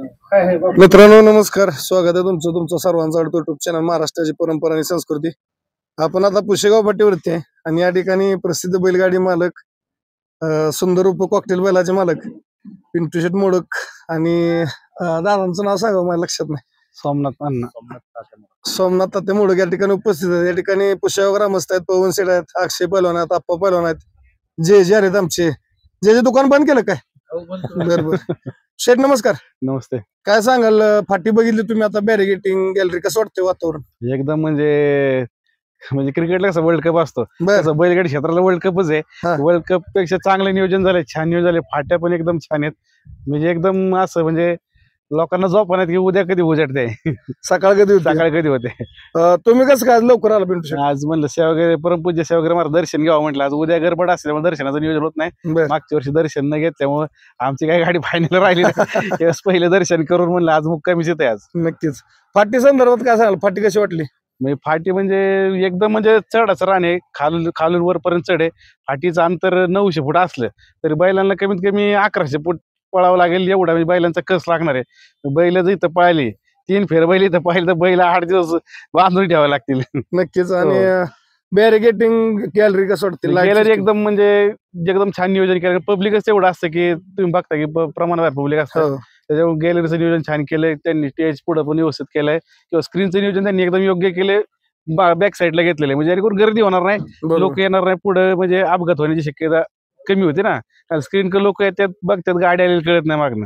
मित्रांनो नमस्कार, स्वागत आहे तुमचं तुमचं सर्वांचं आवडतं युट्यूब चॅनल महाराष्ट्राची परंपरा आणि संस्कृती. आपण आता पुशेगाव पाटीवरती आहे आणि या ठिकाणी प्रसिद्ध बैलगाडी मालक सुंदर उप कॉकटेल बैलाचे मालक पिंटू शेट मोडक आणि दादांचं नाव सांगा मला लक्षात नाही. सोमनाथ तात्या मोडक या ठिकाणी उपस्थित आहेत. या ठिकाणी पुशेगाव ग्रामस्थ आहेत, पवन शेठ आहेत, अक्षय पैलवान आहेत, आप्पा पैलवान आहेत, जे आहेत आमचे. जे दुकान बंद केलं काय? बरोबर. शेठ नमस्कार. नमस्ते. काय सांगाल, फाटी बघितली तुम्ही आता, बॅरिगेटिंग गॅलरी, कसं वाटतंय वातावरण? एकदम म्हणजे क्रिकेटला कसं वर्ल्ड कप असतो तसं बैलगाडी क्षेत्राला वर्ल्ड कपच आहे. वर्ल्ड कप पेक्षा चांगलं नियोजन झालंय, छान नियोजन झाले, फाट्या पण एकदम छान आहेत. म्हणजे एकदम असं म्हणजे लोकांना झोप नाही की उद्या कधी उजाडते सकाळ कधी होते. तुम्ही कसं काय लवकर आला पिंटू शेठ? आज म्हणलं सेवा वगैरे परमपूज्य सेवा वगैरे मला दर्शन घ्यावं म्हटलं. आज उद्या गडबड असल्यामुळे दर्शनाचं नियोजन होत नाही. मागच्या वर्षी दर्शन न घेतल्यामुळे आमची काही गाडी फायनल राहिली नाही. पहिले दर्शन करून म्हणलं आज मुक्कामीच येते आज. नक्कीच. फाटी संदर्भात काय सांगाल, फाटी कशी वाटली? फाटी म्हणजे एकदम म्हणजे चढाचं राणे, खालून वरपर्यंत चढ आहे. फाटीचं अंतर 900 फूट असलं तरी बैलांना कमीत कमी 1100 फूट पळावं लागेल, एवढा म्हणजे बैलांचा कस लागणार आहे. बैल जर इथं पाहिली 3 फेर बैल इथं पाहिली तर बैल 8 दिवस बांधून ठेवावे लागतील. नक्कीच. आणि बॅरिगेटिंग गॅलरी कसं वाटते? गॅलरी एकदम म्हणजे एकदम छान नियोजन केलं. पब्लिकच एवढं असतं की तुम्ही बघता की प्रमाणात पब्लिक असतं, त्याच्यामुळे गॅलरीचं नियोजन छान केलंय त्यांनी. स्टेज पुढे पण व्यवस्थित केलंय किंवा स्क्रीनचं नियोजन त्यांनी एकदम योग्य केलंय. बॅक साईडला घेतलेलं म्हणजे जेणेकरून गर्दी होणार नाही, लोक येणार नाही पुढे, म्हणजे अपघात होण्याची शक्यता कमी होती ना. स्क्रीन लोक येतात बघतात, गाडी आलेली कळत नाही मागणं.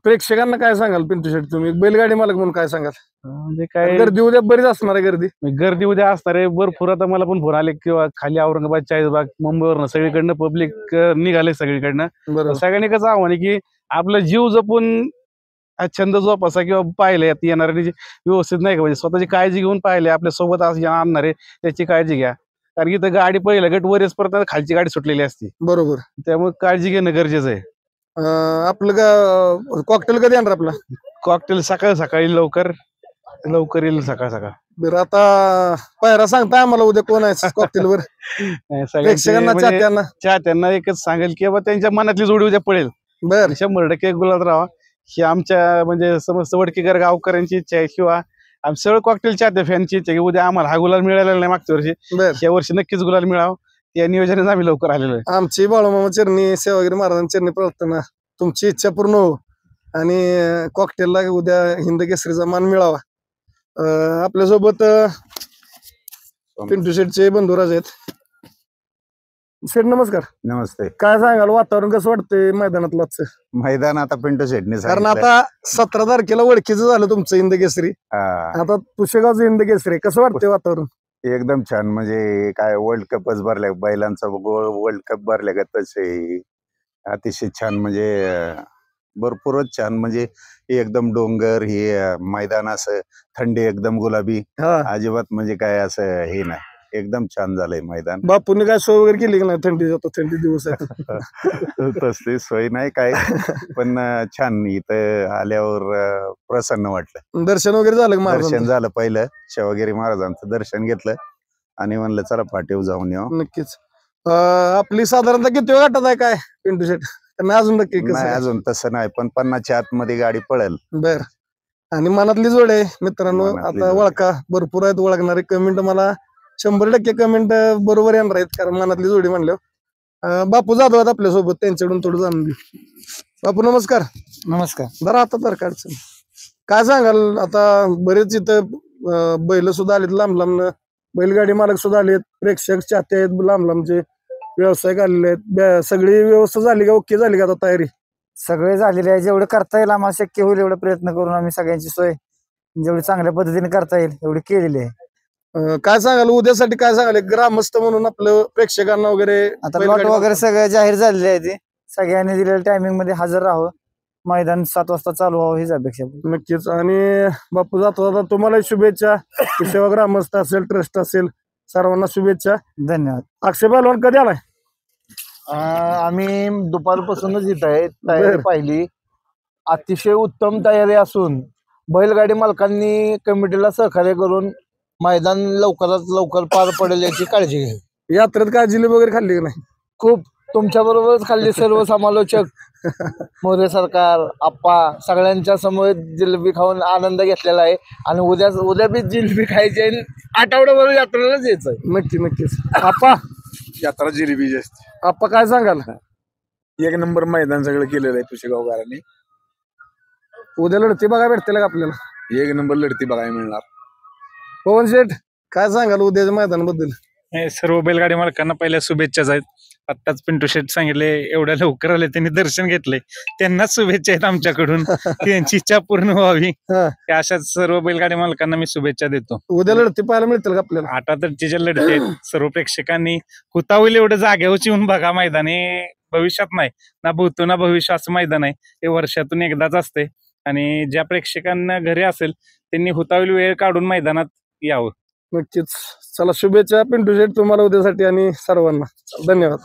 प्रेक्षकांना काय सांगाल पिंटू शेठ, तुम्ही बैलगाडी मालक म्हणून काय सांगाल? म्हणजे काय गर्दी उद्या बरीच असणार आहे. गर्दी उद्या असणार आहे भरपूर. आता मला पण फोन आले किंवा खाली औरंगाबाद, चाळीसबाग, मुंबईवरनं सगळीकडनं पब्लिक निघाले सगळीकडनं. सगळ्यांनी कसं आव्हान आहे की आपला जीव जपून छंद जोपासा किंवा पाहिले येणारे व्यवस्थित नाही का, म्हणजे स्वतःची काळजी घेऊन पाहिले आपल्या सोबत आणणार आहे त्याची काळजी घ्या. कारण इथं गाडी पहिलं गट वरच परत खालची गाडी सुटलेली असते. बरोबर. त्यामुळे काळजी घेणं गरजेचं आहे. आपलं कॉकटेल कधी येणार? आपला कॉकटेल सकाळी लवकर येईल, सकाळ. बरं, आता पायरा सांगता आम्हाला उद्या कोण आहे कॉकटेलवर? चाहत्यांना एकच सांगेल की बाबा त्यांच्या मनातली जोडी उद्या पळेल. बरं, 100% गुलाल राहा ही आमच्या म्हणजे समस्त वडकीकर गावकऱ्यांची इच्छा आहे, किंवा आम्ही सगळं कॉकटेल चाहते फॅनची इच्छा की उद्या आम्हाला हा गुलाल मिळालेला नाही मागच्या वर्षी, या वर्षी नक्कीच गुलाल मिळावं या नियोजनाने आम्ही लवकर आलेलो आहे. आमची बाळूमामा चरणी, सेवागिरी महाराजांच्या चरणी प्रार्थना तुमची इच्छा पूर्ण हो आणि कॉकटेलला उद्या हिंद केसरीचा मान मिळावा. आपल्यासोबत पिंटू शेठचे बंधुराज आहेत. शेठ नमस्कार. नमस्ते. काय सांगाल, वातावरण कसं वाटतंय मैदानातलं? मैदान आता पिंटू शेटने कारण आता 17 तारखेला ओळखीचं झालं तुमचं हिंद केसरी, आता पुशेगावचं हिंद केसरी, कसं वाटतंय वातावरण? एकदम छान. म्हणजे काय वर्ल्ड कपच भरल्या बैलांचा, वर्ल्ड कप भरल्या का तसे अतिशय छान. म्हणजे भरपूरच छान. म्हणजे एकदम डोंगर हे मैदान, असं थंडी एकदम गुलाबी, अजिबात म्हणजे काय असं हे नाही, एकदम छान झालंय मैदान. बापूंनी काय सोय वगैरे केली की नाही? थंडी दिवस तसली सोय नाही काय, पण छान. इथं आल्यावर प्रसन्न वाटलं. दर्शन वगैरे झालं? दर्शन झालं, पहिलं शिवगिरी महाराजांचं दर्शन घेतलं आणि म्हणलं चला पाठीवर जाऊन येऊ. नक्कीच. आपली साधारणतः किती वेळ गाठत आहे काय पिंटू शेठ? अजून नक्की नाही, अजून तसं नाही, पण 50च्या आतमध्ये गाडी पळेल. बर. आणि मनातली जोड आहे मित्रांनो. आता ओळखा भरपूर आहेत, ओळखणारे कमेंट मला 100% कमेंट बरोबर येणार आहेत, कारण मनातली जोडी म्हणल्यावर. बापू जाधव आहेत आपल्यासोबत, त्यांच्याकडून थोडं जाणून घेऊ. बापू नमस्कार. नमस्कार. जरा आता तर काढचं काय सांगाल, आता बरेच इथं बैल सुद्धा आलेत लांब लांब, बैलगाडी मालक सुद्धा आलेत, प्रेक्षक चाहते आहेत लांब लांबचे, व्यावसायिक आलेले आहेत. सगळी व्यवस्था झाली का? ओके झाली का आता तयारी? सगळे झालेले आहे. जेवढं करता येईल आम्हाला शक्य होईल एवढं प्रयत्न करून आम्ही सगळ्यांची सोय जेवढी चांगल्या पद्धतीने करता येईल एवढी केलेली आहे. काय सांगाल उद्यासाठी? काय सांगाल ग्रामस्थ म्हणून आपलं प्रेक्षकांना वगैरे? आता लॉट वगैरे सगळे जाहीर झालेले आहे, ते सगळ्यांनी दिलेल्या टायमिंग मध्ये हजर राहावं, मैदान 7 वाजता चालू व्हावं हीच अपेक्षा. नक्कीच. आणि बापू जातो आता, तुम्हाला शुभेच्छा. सेवा ग्रामस्थ असेल, ट्रस्ट असेल, सर्वांना शुभेच्छा. धन्यवाद. अक्षय पैलवान कधी आलाय? आम्ही दुपारपासूनच इथं आहे, तयारी पाहिली, अतिशय उत्तम तयारी असून बैलगाडी मालकांनी कमिटीला सहकार्य करून मैदान लवकरात लवकर पार पडेल याची काळजी घ्यावी. यात्रेत काय जिलेबी वगैरे खाल्ली की नाही? खूप तुमच्या बरोबरच खाल्ली सर्व समालोचक मोरे सरकार आप्पा सगळ्यांच्या समोर जिलेबी खाऊन आनंद घेतलेला आहे आणि उद्या बी जिलेबी खायची आहे. आठवड्याभर यात्रेलाच यायचंय. नक्कीच आप्पा यात्रा जिलेबी जास्त आप्पा काय सांगाल? एक नंबर मैदान सगळं केलेलं आहे पुशेगावकरांनी. उद्या लढती बघा भेटतील का आपल्याला? एक नंबर लढती बघायला मिळणार. पवन शेठ काय सांगाल उद्याच्या मैदानाबद्दल? सर्व बैलगाडी मालकांना पहिल्या शुभेच्छाच आहेत. आत्ताच पिंटू शेठ सांगितले एवढ्या लवकर आले त्यांनी दर्शन घेतले, त्यांनाच शुभेच्छा आहेत आमच्याकडून. त्यांची इच्छा पूर्ण व्हावी हा. अशाच सर्व बैलगाडी मालकांना मी शुभेच्छा देतो. उद्या लढती पाहायला मिळतील का आपल्याला? आता तर तिच्या लढती आहेत. सर्व प्रेक्षकांनी हुतावईल एवढं जागेवर येऊन बघा मैदान. हे भविष्यात नाही ना भूतो ना भविष्य असं मैदान आहे. हे वर्षातून एकदाच असते आणि ज्या प्रेक्षकांना घरी असेल त्यांनी हुतावईल वेळ काढून मैदानात यावं. नक्कीच. चला शुभेच्छा पिंटू शेठ तुम्हाला उद्यासाठी आणि सर्वांना धन्यवाद.